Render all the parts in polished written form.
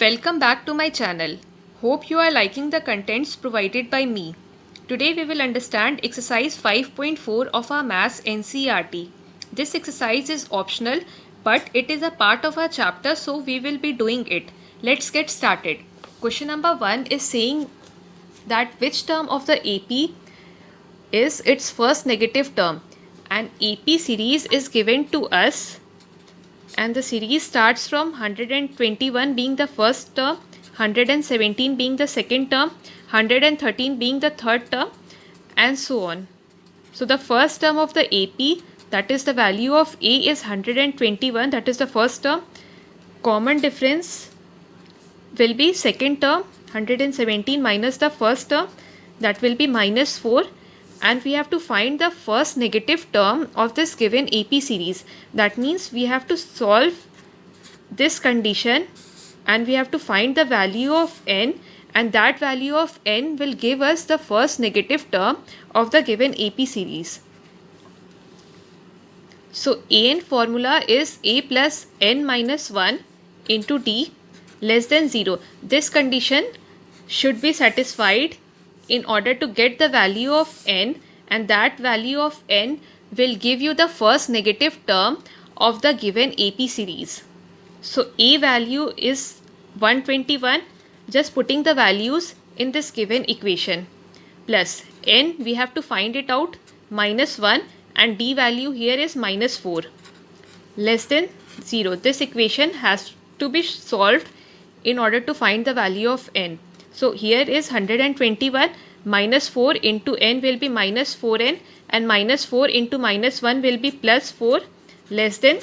Welcome back to my channel. Hope you are liking the contents provided by me. Today we will understand exercise 5.4 of our Maths NCERT. This exercise is optional but it is a part of our chapter, so we will be doing it. Let's get started. Question number 1 is saying that which term of the AP is its first negative term. An AP series is given to us and the series starts from 121 being the first term, 117 being the second term, 113 being the third term, and so on. So the first term of the AP, that is the value of A, is 121, that is the first term. Common difference will be second term, 117 minus the first term, that will be minus 4. And we have to find the first negative term of this given AP series. That means we have to solve this condition and we have to find the value of n, and that value of n will give us the first negative term of the given AP series. So an formula is a plus n minus 1 into d less than 0. This condition should be satisfied in order to get the value of n, and that value of n will give you the first negative term of the given AP series. So A value is 121, just putting the values in this given equation, plus n we have to find it out, minus 1, and d value here is minus 4, less than 0. This equation has to be solved in order to find the value of n. So here is 121, minus 4 into n will be minus 4n, and minus 4 into minus 1 will be plus 4, less than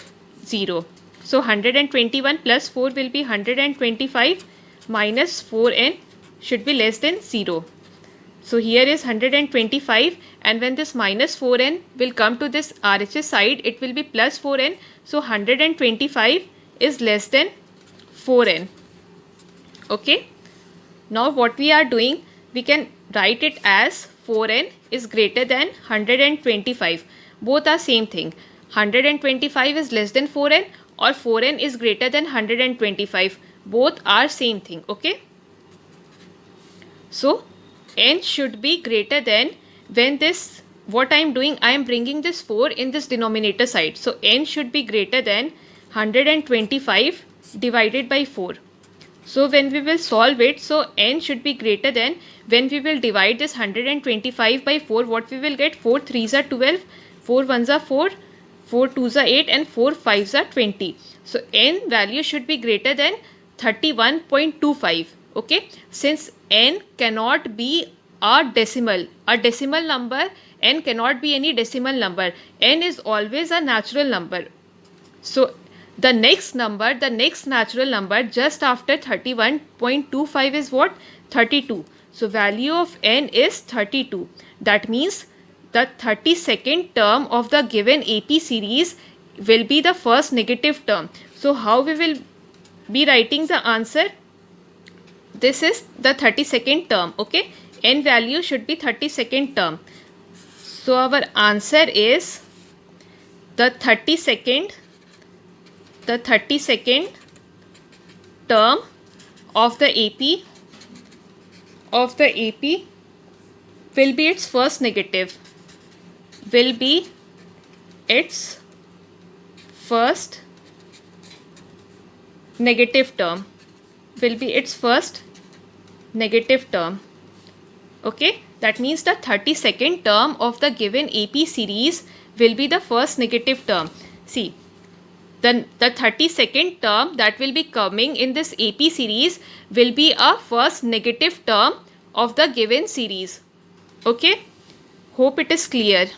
0. So 121 plus 4 will be 125, minus 4n should be less than 0. So here is 125, and when this minus 4n will come to this RHS side, it will be plus 4n. So 125 is less than 4n. Okay. Now what we are doing, we can write it as 4n is greater than 125. Both are same thing. 125 is less than 4n or 4n is greater than 125. Both are same thing. Okay. So n should be greater than, when this, what I am doing, I am bringing this 4 in this denominator side. So n should be greater than 125 divided by 4. So when we will solve it, so n should be greater than, when we will divide this 125 by 4, what we will get? 4 3s are 12, 4 1s are 4, 4 2s are 8, and 4 5s are 20. So n value should be greater than 31.25. Okay, since n cannot be a decimal number, n cannot be any decimal number, n is always a natural number. So the next natural number just after 31.25 is what? 32. So value of n is 32. That means the 32nd term of the given AP series will be the first negative term. So how we will be writing the answer? This is the 32nd term. Okay, n value should be 32nd term. So our answer is the 32nd term of the AP will be its first negative, will be its first negative term, will be its first negative term. Okay, that means the 32nd term of the given AP series will be the first negative term. See, the 32nd term that will be coming in this AP series will be a first negative term of the given series. Okay, hope it is clear.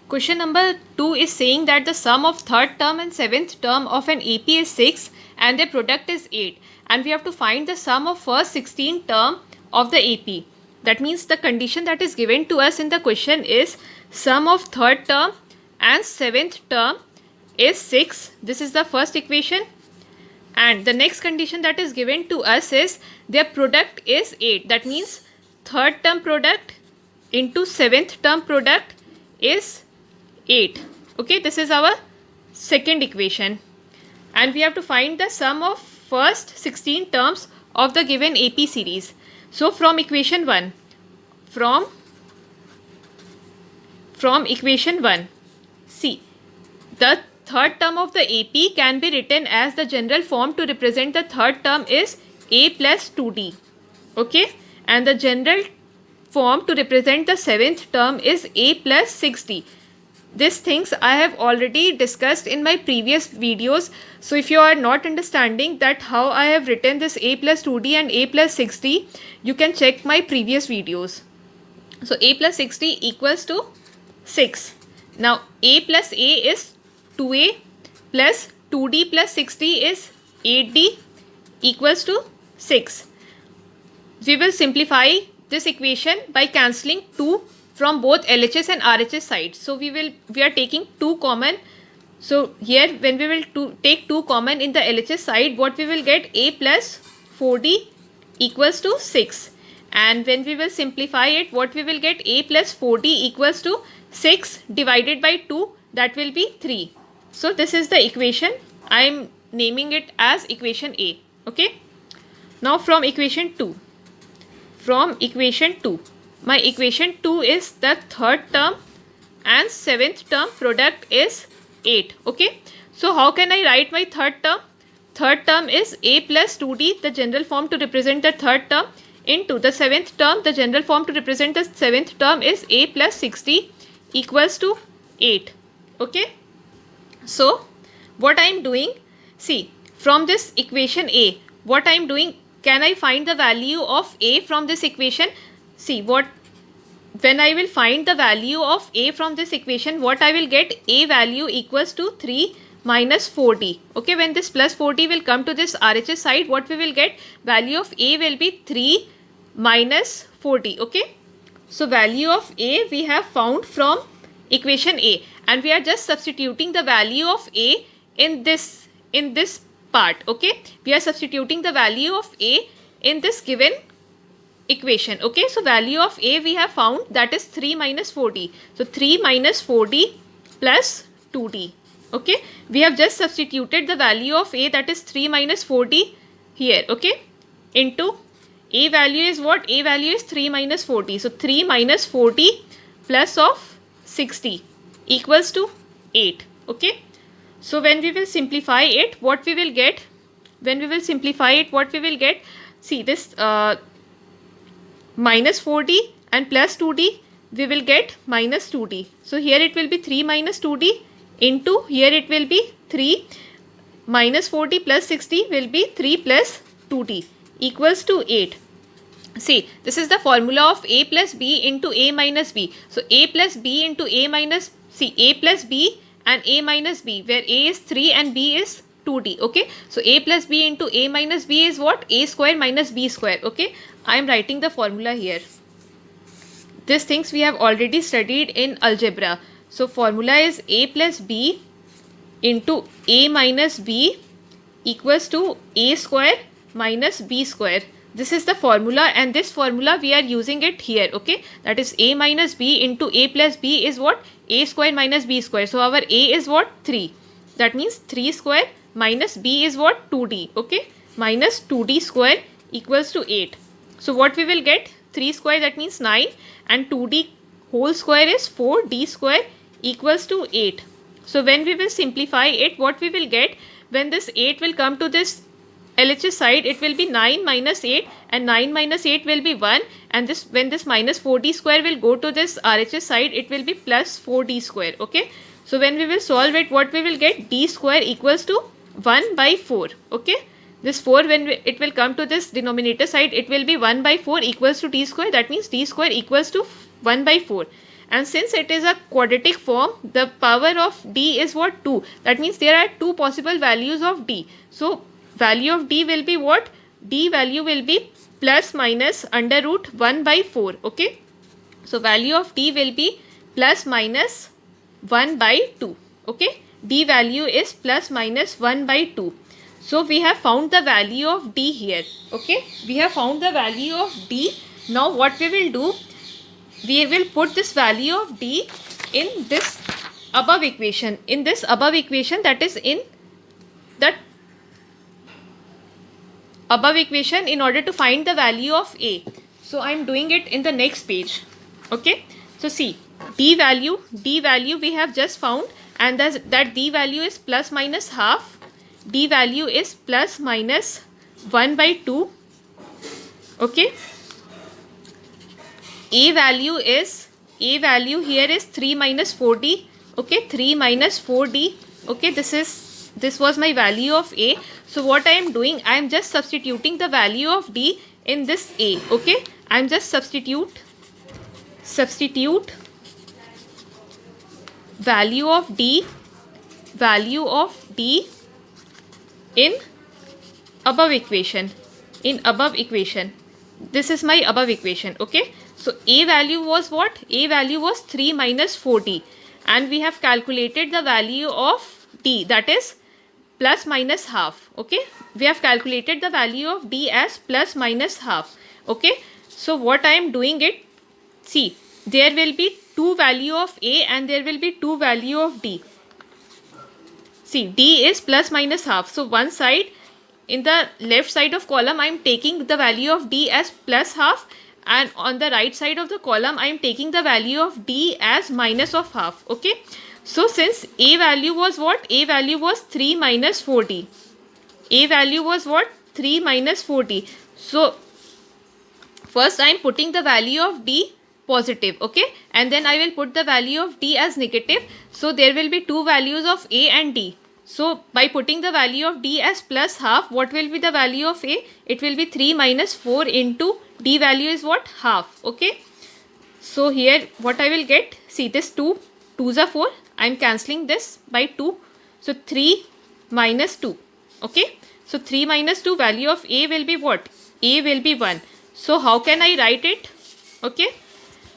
Question number 2 is saying that the sum of third term and seventh term of an AP is 6 and their product is 8, and we have to find the sum of first 16 term of the AP. That means the condition that is given to us in the question is sum of third term and seventh term is 6. This is the first equation, and the next condition that is given to us is their product is 8. That means third term product into seventh term product is 8. Okay, this is our second equation, and we have to find the sum of first 16 terms of the given AP series. So from equation 1, from equation 1, see, the third term of the AP can be written as the general form to represent the third term is A plus 2D. Okay, and the general form to represent the seventh term is A plus 6D. These things I have already discussed in my previous videos. So if you are not understanding that how I have written this A plus 2D and A plus 6D, you can check my previous videos. So A plus 6D equals to 6. Now A plus A is 2A plus 2D plus 6D is 8D equals to 6. We will simplify this equation by cancelling 2 from both LHS and RHS sides. So we are taking 2 common. So here when we will take 2 common in the LHS side, what we will get, A plus 4D equals to 6. And when we will simplify it, what we will get, A plus 4D equals to 6 divided by 2, that will be 3. So this is the equation. I am naming it as equation A. Okay. Now from equation 2. My equation 2 is the third term and seventh term product is 8. Okay. So how can I write my third term? Third term is A plus 2D, the general form to represent the third term, into the seventh term, the general form to represent the seventh term is A plus 6D equals to 8. Okay. So what I am doing, see, from this equation A, what I am doing, can I find the value of A from this equation? See, when I will find the value of A from this equation, what I will get, A value equals to 3 minus 4D. Okay, when this plus 4D will come to this RHS side, what we will get, value of A will be 3 minus 4D. Okay, so value of A we have found from equation A, and we are just substituting the value of A in this part. Okay, we are substituting the value of A in this given equation. Okay, so value of A we have found, that is 3 minus 4D. So 3 minus 4D plus 2D. Okay, we have just substituted the value of A, that is 3 minus 4D here. Okay, into A value is what? A value is 3 minus 4D. So 3 minus 4D plus of 60 equals to 8. Okay, so when we will simplify it, what we will get? See, this minus 4D and plus 2D, we will get minus 2D. So here it will be 3 minus 2D into, here it will be 3 minus 4D plus 60 will be 3 plus 2D equals to 8. See, this is the formula of A plus B into A minus B. So A plus B into A minus, see, A plus B and A minus B, where A is 3 and B is 2D. Okay, so A plus B into A minus B is what? A square minus B square. Okay, I am writing the formula here. These things we have already studied in algebra. So formula is A plus B into A minus B equals to A square minus B square. This is the formula, and this formula we are using it here. Okay, that is A minus B into A plus B is what? A square minus B square. So our A is what? 3. That means 3 square minus B is what? 2D. Okay, minus 2D square equals to 8. So what we will get? 3 square, that means 9, and 2D whole square is 4D square equals to 8. So when we will simplify it, what we will get, when this 8 will come to this LHS side, it will be 9 minus 8, and 9 minus 8 will be 1, and this, when this minus 4D square will go to this RHS side, it will be plus 4D square. Okay, so when we will solve it, what we will get, D square equals to 1 by 4. Okay, this 4, when it will come to this denominator side, it will be 1 by 4 equals to D square. That means D square equals to 1 by 4. And since it is a quadratic form, the power of D is what? 2. That means there are 2 possible values of D. So value of D will be what? D value will be plus minus under root 1 by 4. Okay, so value of D will be plus minus 1 by 2. Okay, D value is plus minus 1 by 2. So we have found the value of D here. Okay, we have found the value of D. Now what we will do, we will put this value of D in this above equation. In this above equation, that is in the above equation in order to find the value of A. So I am doing it in the next page. Okay. So see, D value we have just found, and that D value is plus minus half. D value is plus minus 1 by 2. Okay. A value here is 3 minus 4D. Okay, 3 minus 4D. Okay, this was my value of A. So what I am doing, I am just substituting the value of D in this A. Okay, I am just substitute value of D in above equation. This is my above equation. Okay, so A value was what? A value was 3 minus 4D, and we have calculated the value of D, that is plus minus half. Okay, we have calculated the value of D as plus minus half. Okay, so what I am doing it, see, there will be two value of A and there will be two value of D. See, D is plus minus half. So one side, in the left side of column, I am taking the value of D as plus half, and on the right side of the column, I am taking the value of D as minus of half. Okay. So since A value was what? A value was 3 minus 4D. A value was what? 3 minus 4D. So first I am putting the value of D positive. Okay. And then I will put the value of D as negative. So there will be two values of A and D. So by putting the value of D as plus half, what will be the value of A? It will be 3 minus 4 into D value is what? Half. Okay. So here what I will get? See, this 2. 2s are 4. I am cancelling this by 2. So 3 minus 2. Okay. So 3 minus 2, value of A will be what? A will be 1. So how can I write it? Okay.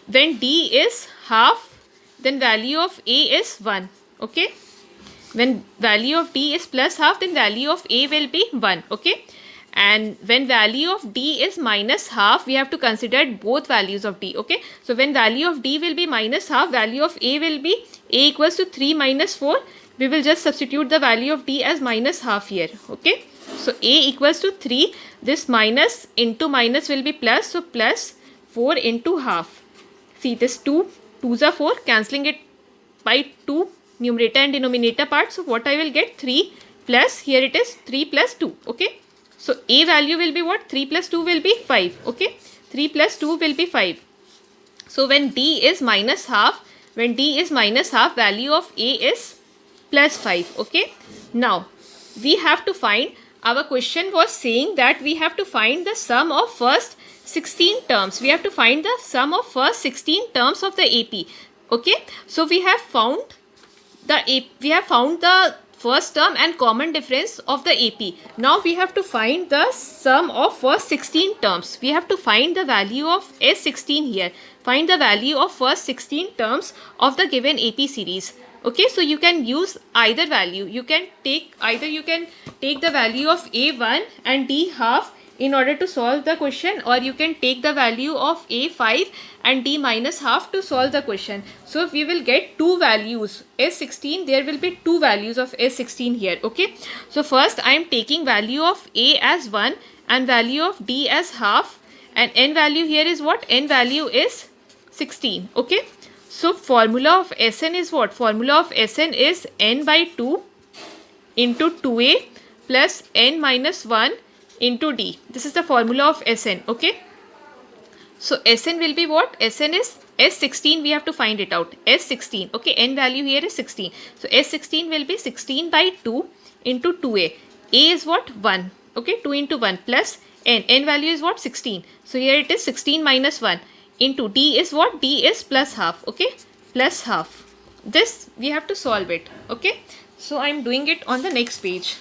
When D is half, then value of A is 1. Okay. When value of D is plus half, then value of A will be 1. Okay. And when value of D is minus half, we have to consider both values of D. Okay. So when value of D will be minus half, value of A will be A equals to 3 minus 4. We will just substitute the value of D as minus half here. Okay. So A equals to 3. This minus into minus will be plus. So plus 4 into half. See, this 2. 2s are 4. Cancelling it by 2. Numerator and denominator part. So what I will get? 3 plus, here it is 3 plus 2. Okay. So A value will be what? 3 plus 2 will be 5. Okay. 3 plus 2 will be 5. So when D is minus half, value of A is plus 5. Okay. Now we have to find, our question was saying that we have to find the sum of first 16 terms. We have to find the sum of first 16 terms of the AP. Okay. So we have found the first term and common difference of the AP. Now we have to find the sum of first 16 terms. We have to find the value of S16 here. Find the value of first 16 terms of the given AP series. Okay, so you can use either value. You can take the value of A1 and D half in order to solve the question, or you can take the value of A5 and D minus half to solve the question. So we will get two values. S16, there will be two values of S16 here. Okay. So first I am taking value of A as 1 and value of D as half, and N value here is what? N value is 16. Okay. So formula of Sn is what? Formula of Sn is N by 2 into 2A plus N minus 1 into D. This is the formula of Sn. Okay. So Sn will be what? Sn is S16. We have to find it out. S16. Okay. N value here is 16. So S16 will be 16 by 2 into 2A. A is what? 1. Okay. 2 into 1 plus N. N value is what? 16. So here it is 16 minus 1 into D is what? D is plus half. Okay. Plus half. This we have to solve it. Okay. So I am doing it on the next page.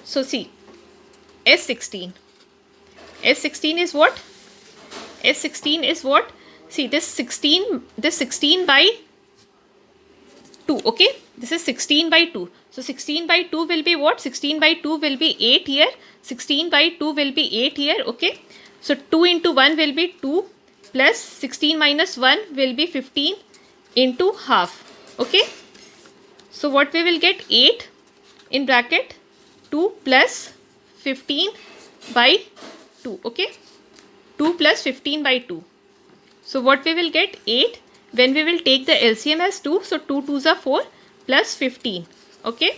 So see, S16. S16 is what? S16 is what? See, this 16 by 2. Okay. This is 16 by 2. So 16 by 2 will be what? 16 by 2 will be 8 here. 16 by 2 will be 8 here. Okay. So 2 into 1 will be 2 plus 16 minus 1 will be 15 into half. Okay. So what we will get? 8 in bracket 2 plus 15 by 2. Okay, 2 plus 15 by 2. So what we will get? 8. When we will take the LCM as 2, so 2 2s are 4 plus 15. Okay,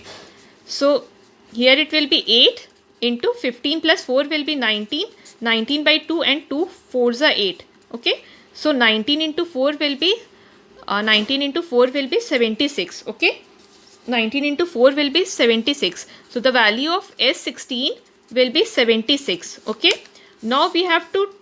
so here it will be 8 into 15 plus 4 will be 19. 19 by 2 and 2 4s are 8. Okay, so 19 into 4 will be 76. Okay, 19 into 4 will be 76. So the value of S16 will be 76. Okay, now we have to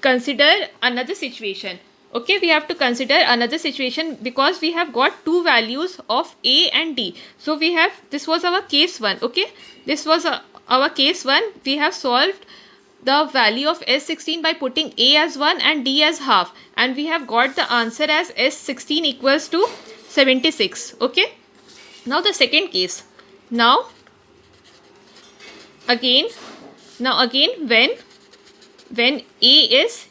consider another situation. Okay, we have to consider another situation because we have got two values of A and D. So we have, this was our case 1. Okay, this was our case 1. We have solved the value of S16 by putting A as 1 and D as half, and we have got the answer as S16 equals to 76. Okay, now the second case. Now again when A is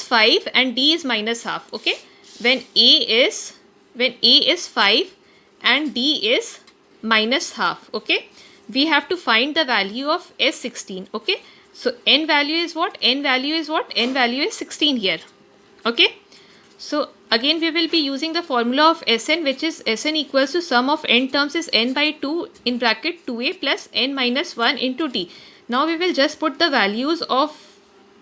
5 and D is minus half. Okay, when A is 5 and D is minus half. Okay, we have to find the value of S16. Okay, so n value is what? N value is 16 here. Okay, so again we will be using the formula of Sn, which is Sn equals to sum of n terms is n by 2 in bracket 2a plus n minus 1 into d. Now we will just put the values of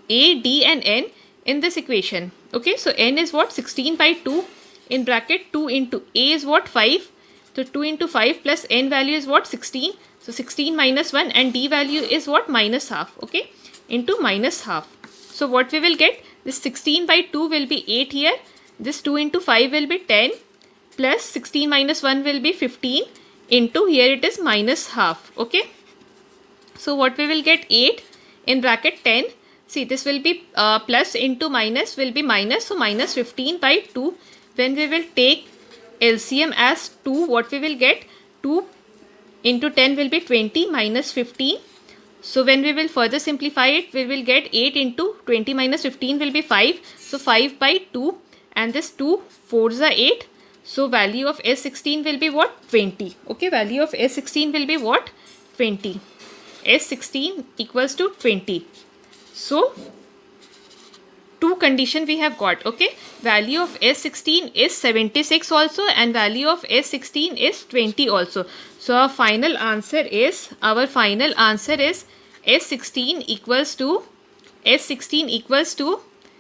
a, d and n in this equation. Okay, so n is what? 16 by 2 in bracket 2 into a is what? 5. So 2 into 5 plus n value is what? 16. So 16 minus 1 and d value is what? Minus half. Okay, into minus half. So what we will get? This 16 by 2 will be 8 here. This 2 into 5 will be 10 plus 16 minus 1 will be 15 into here it is minus half. Okay, so what we will get? 8 in bracket 10. See, this will be plus into minus will be minus. So minus 15 by 2. When we will take LCM as 2, what we will get? 2 into 10 will be 20 minus 15. So when we will further simplify it, we will get 8 into 20 minus 15 will be 5. So 5 by 2 and this 2 4s are 8. So value of S16 will be what? 20. Okay, value of S16 will be what? 20. S16 equals to 20. So two condition we have got. Okay, value of S16 is 76 also and value of S16 is 20 also. So our final answer is S16 equals to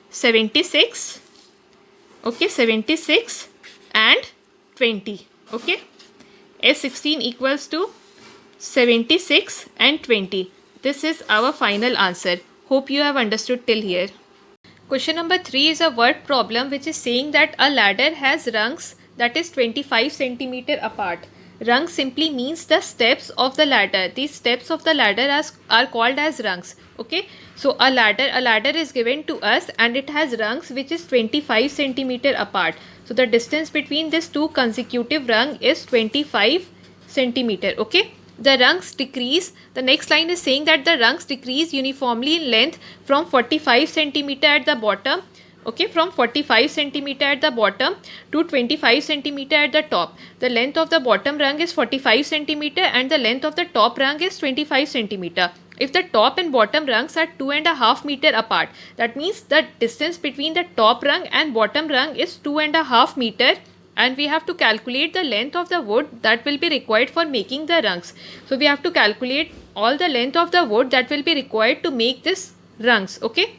76. Okay, 76 and 20. Okay, S16 equals to 76 and 20. This is our final answer. Hope you have understood till here. Question number 3 is a word problem which is saying that a ladder has rungs that is 25 centimeter apart. Rung simply means the steps of the ladder. These steps of the ladder are called as rungs. Okay, so a ladder is given to us and it has rungs which is 25 centimeter apart. So the distance between these two consecutive rungs is 25 centimeter. Okay, the rungs decrease. The next line is saying that the rungs decrease uniformly in length from 45 centimeter at the bottom. Okay, from 45 centimeter at the bottom to 25 centimeter at the top. The length of the bottom rung is 45 centimeter and the length of the top rung is 25 centimeter. If the top and bottom rungs are 2.5 meter apart, that means the distance between the top rung and bottom rung is 2.5 meter, and we have to calculate the length of the wood that will be required for making the rungs. So we have to calculate all the length of the wood that will be required to make this rungs. Okay,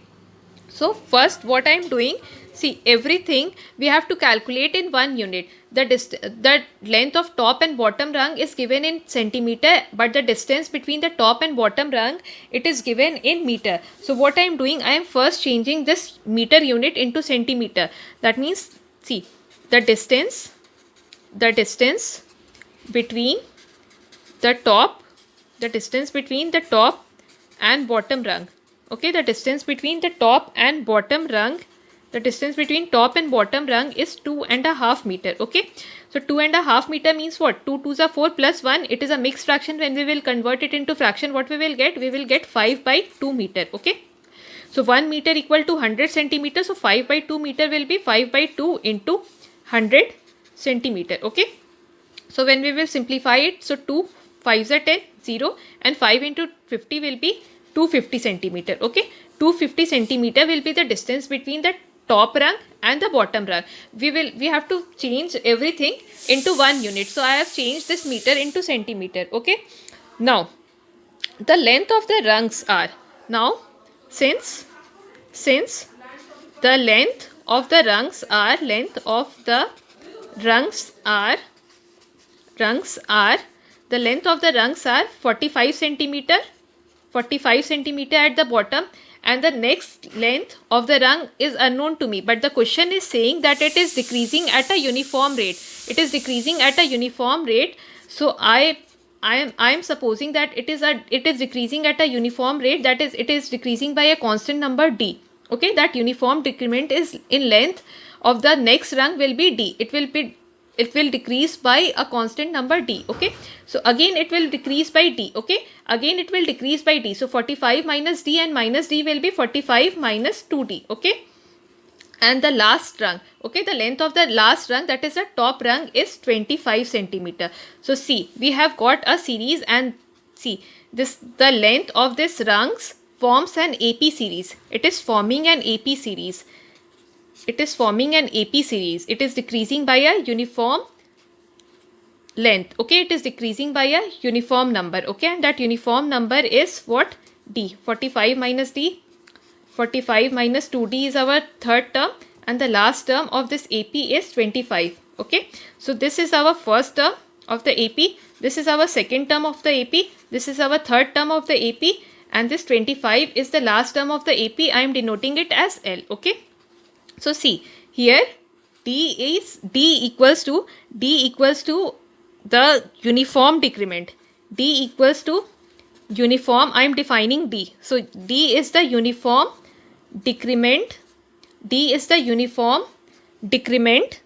so first what I am doing, see, everything we have to calculate in 1 unit. The length of top and bottom rung is given in centimeter, but the distance between the top and bottom rung, it is given in meter. So what I am doing, I am first changing this meter unit into centimeter. That means, see, the distance between the top and bottom rung. Okay, the distance between the top and bottom rung, the distance between top and bottom rung is 2.5 meter. Okay, so 2.5 meter means what? 2 2s are 4 plus 1. It is a mixed fraction. When we will convert it into fraction, what we will get? We will get 5 by 2 meter. Okay, so 1 meter equal to 100 centimeter. So 5 by 2 meter will be 5 by 2 into 100 centimeter. Okay, so when we will simplify it, so 2 5s are 10, 0, and 5 into 50 will be 250 centimeter. Okay, 250 centimeter will be the distance between the top rung and the bottom rung. We have to change everything into one unit. So I have changed this meter into centimeter. Okay, now the length of the rungs are, now since the length of the rungs are the length of the rungs are 45 centimeter at the bottom, and the next length of the rung is unknown to me, but the question is saying that it is decreasing at a uniform rate. So I am supposing that it is decreasing at a uniform rate, that is, it is decreasing by a constant number d. Okay, that uniform decrement is in length of the next rung will be d. It will decrease by a constant number d. Okay, so again it will decrease by d. Okay, again it will decrease by d. So 45 minus d, and minus d will be 45 minus 2d. Okay, and the last rung, okay, the length of the last rung, that is the top rung, is 25 centimeter. So see, we have got a series, and see this, the length of this rungs forms an AP series. It is forming an AP series. It is decreasing by a uniform length. Okay, it is decreasing by a uniform number. Okay, and that uniform number is what? D. 45 minus d. 45 minus 2d is our third term, and the last term of this AP is 25. Okay, so this is our first term of the AP. This is our second term of the AP. This is our third term of the AP. And this 25 is the last term of the AP. I am denoting it as L. Okay. So see here, D equals to the uniform decrement. D equals to uniform. I am defining D. So D is the uniform decrement. D is the uniform decrement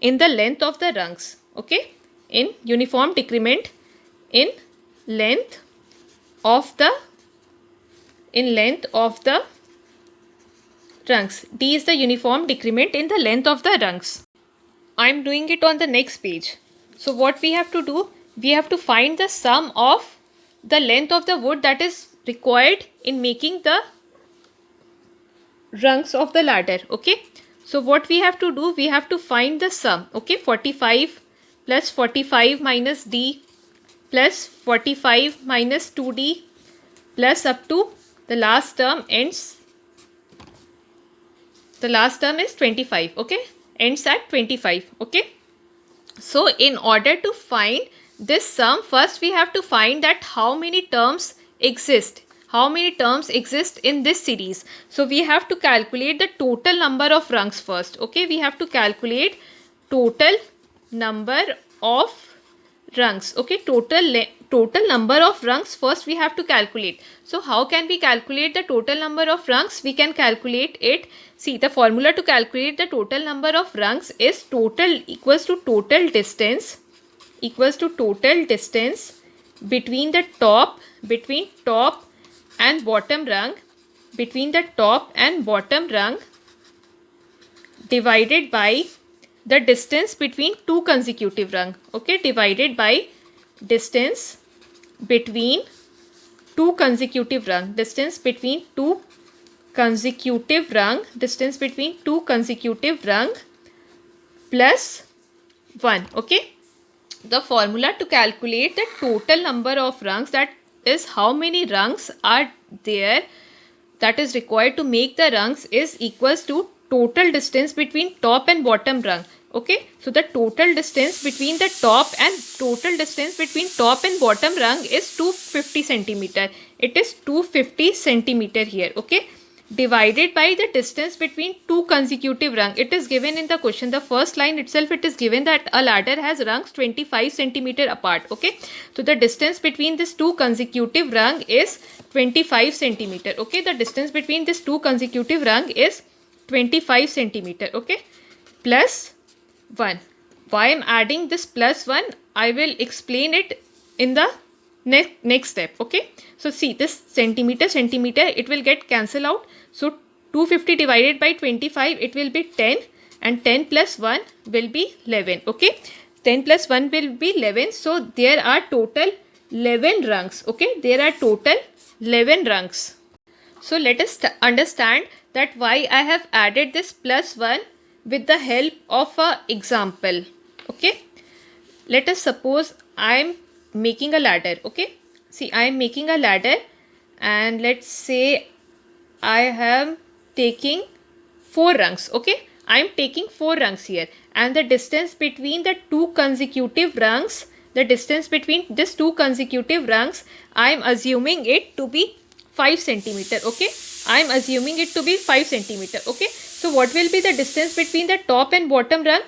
in the length of the rungs. Okay. In uniform decrement in length of the rungs. D is the uniform decrement in the length of the rungs. I am doing it on the next page. So what we have to do, we have to find the sum of the length of the wood that is required in making the rungs of the ladder. Okay, so what we have to do, we have to find the sum. Okay, 45 plus 45 minus d plus 45 minus 2d plus up to the last term ends. The last term is 25. Okay, ends at 25. Okay, so in order to find this sum, first we have to find that how many terms exist in this series. So we have to calculate the total number of rungs first. Okay, we have to calculate total number of rungs. Okay, total number of rungs first we have to calculate. So how can we calculate the total number of rungs? We can calculate it. See, the formula to calculate the total number of rungs is total equals to total distance between top and bottom rung, divided by the distance between two consecutive rung. Okay, divided by distance between two consecutive rung. Distance between two consecutive rung plus 1. Okay, the formula to calculate the total number of rungs, that is how many rungs are there that is required to make the rungs, is equals to total distance between top and bottom rung. Okay, so the total distance between top and bottom rung is 250 centimeter. It is 250 centimeter here. Okay, divided by the distance between two consecutive rung. It is given in the question. The first line itself, it is given that a ladder has rungs 25 centimeter apart. Okay, so the distance between this two consecutive rung is 25 centimeter. Okay, the distance between this two consecutive rung is 25 centimeter. Okay, plus 1. Why I am adding this plus 1, I will explain it in the next step. Okay, so see, this centimeter, it will get cancelled out. So 250 divided by 25, it will be 10, and 10 plus 1 will be 11. Okay, 10 plus 1 will be 11. So there are total 11 rungs. Okay, there are total 11 rungs. So let us understand that why I have added this plus 1 with the help of a example. Okay, let us suppose I am making a ladder. Okay, see, I am making a ladder, and let's say I am taking 4 rungs. Okay, I am taking 4 rungs here, and the distance between the two consecutive rungs, the distance between these two consecutive rungs, I am assuming it to be 5 centimeter. Okay, I am assuming it to be 5 centimeter. Okay, so what will be the distance between the top and bottom rung?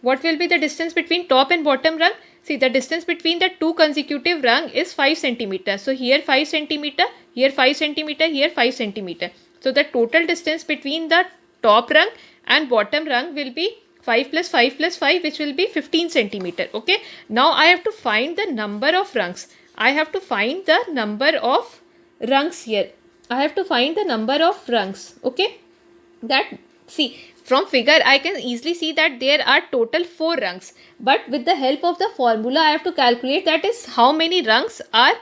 What will be the distance between top and bottom rung? See, the distance between the two consecutive rung is 5 centimeter. So here 5 centimeter, here 5 centimeter, here 5 centimeter. So the total distance between the top rung and bottom rung will be 5 plus 5 plus 5, which will be 15 centimeter. Okay, now I have to find the number of rungs. I have to find the number of rungs here. I have to find the number of rungs. Okay, that, see, from figure I can easily see that there are total 4 rungs, but with the help of the formula I have to calculate that is how many rungs are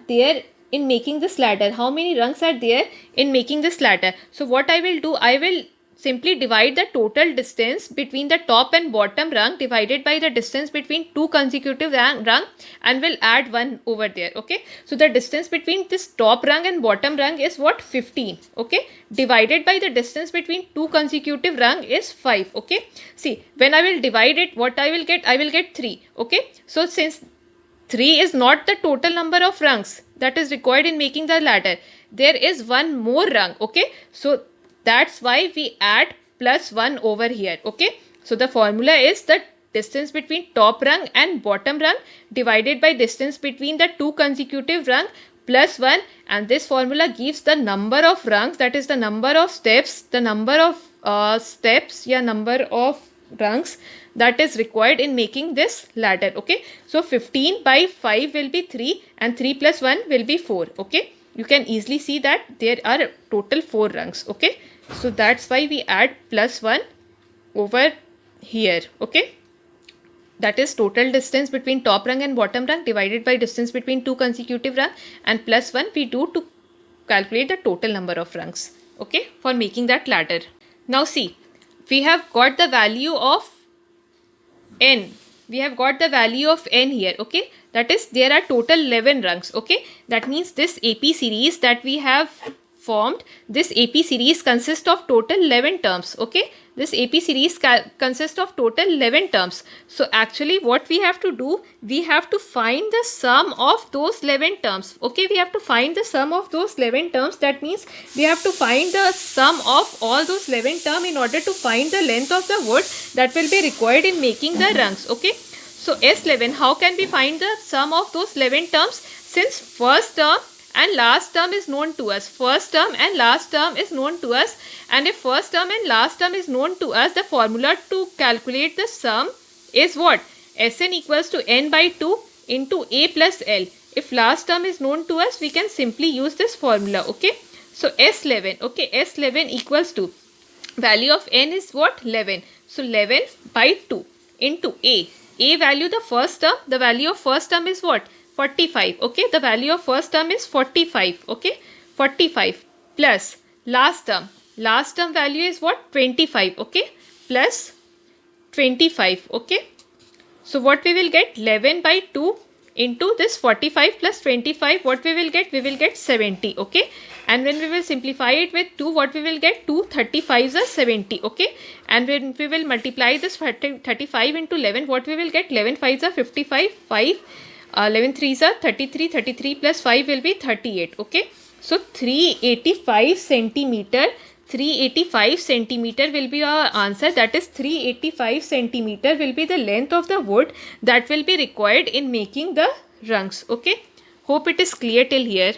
there in making this ladder, how many rungs are there in making this ladder. So what I will do, I will simply divide the total distance between the top and bottom rung divided by the distance between two consecutive rung and will add 1 over there. Okay, so the distance between this top rung and bottom rung is what? 15. Okay, divided by the distance between two consecutive rung is 5. Okay, see, when I will divide it, what I will get? I will get 3. Okay, so since 3 is not the total number of rungs that is required in making the ladder, there is one more rung. Okay, so that's why we add plus 1 over here. Okay, so the formula is the distance between top rung and bottom rung divided by distance between the two consecutive rung plus 1, and this formula gives the number of rungs, that is the number of steps, number of rungs that is required in making this ladder. Okay, so 15 by 5 will be 3, and 3 plus 1 will be 4. Okay, you can easily see that there are total 4 rungs. Okay, so that's why we add plus 1 over here. Okay, that is total distance between top rung and bottom rung divided by distance between two consecutive rung, and plus 1 we do to calculate the total number of rungs. Okay, for making that ladder. Now see, we have got the value of n. We have got the value of n here. Okay, that is there are total 11 rungs. Okay, that means this AP series that we have formed, this AP series consists of total 11 terms. Okay, this AP series consists of total 11 terms. So actually what we have to do, we have to find the sum of those 11 terms. Okay, we have to find the sum of those 11 terms. That means we have to find the sum of all those 11 terms in order to find the length of the wood that will be required in making the rungs. Okay, so S11, how can we find the sum of those 11 terms? Since first term and last term is known to us. First term and last term is known to us, and if first term and last term is known to us, the formula to calculate the sum is what? Sn equals to n by 2 into a plus l. If last term is known to us, we can simply use this formula. Okay, so S11, okay, S11 equals to, value of n is what? 11. So 11 by 2 into a value, the first term, the value of first term is what? 45. Okay, the value of first term is 45. Okay, 45 plus last term value is what? 25. Okay, plus 25. Okay, so what we will get? 11 by 2 into this 45 plus 25, what we will get? We will get 70. Okay, and when we will simplify it with 2, what we will get? 2 35s are 70. Okay, and when we will multiply this 35 into 11, what we will get? 11 5s are 55, 5 11 3s are 33, 33 plus 5 will be 38. Okay, so 385 centimeter, 385 centimeter will be our answer. That is 385 centimeter will be the length of the wood that will be required in making the rungs. Okay, hope it is clear till here.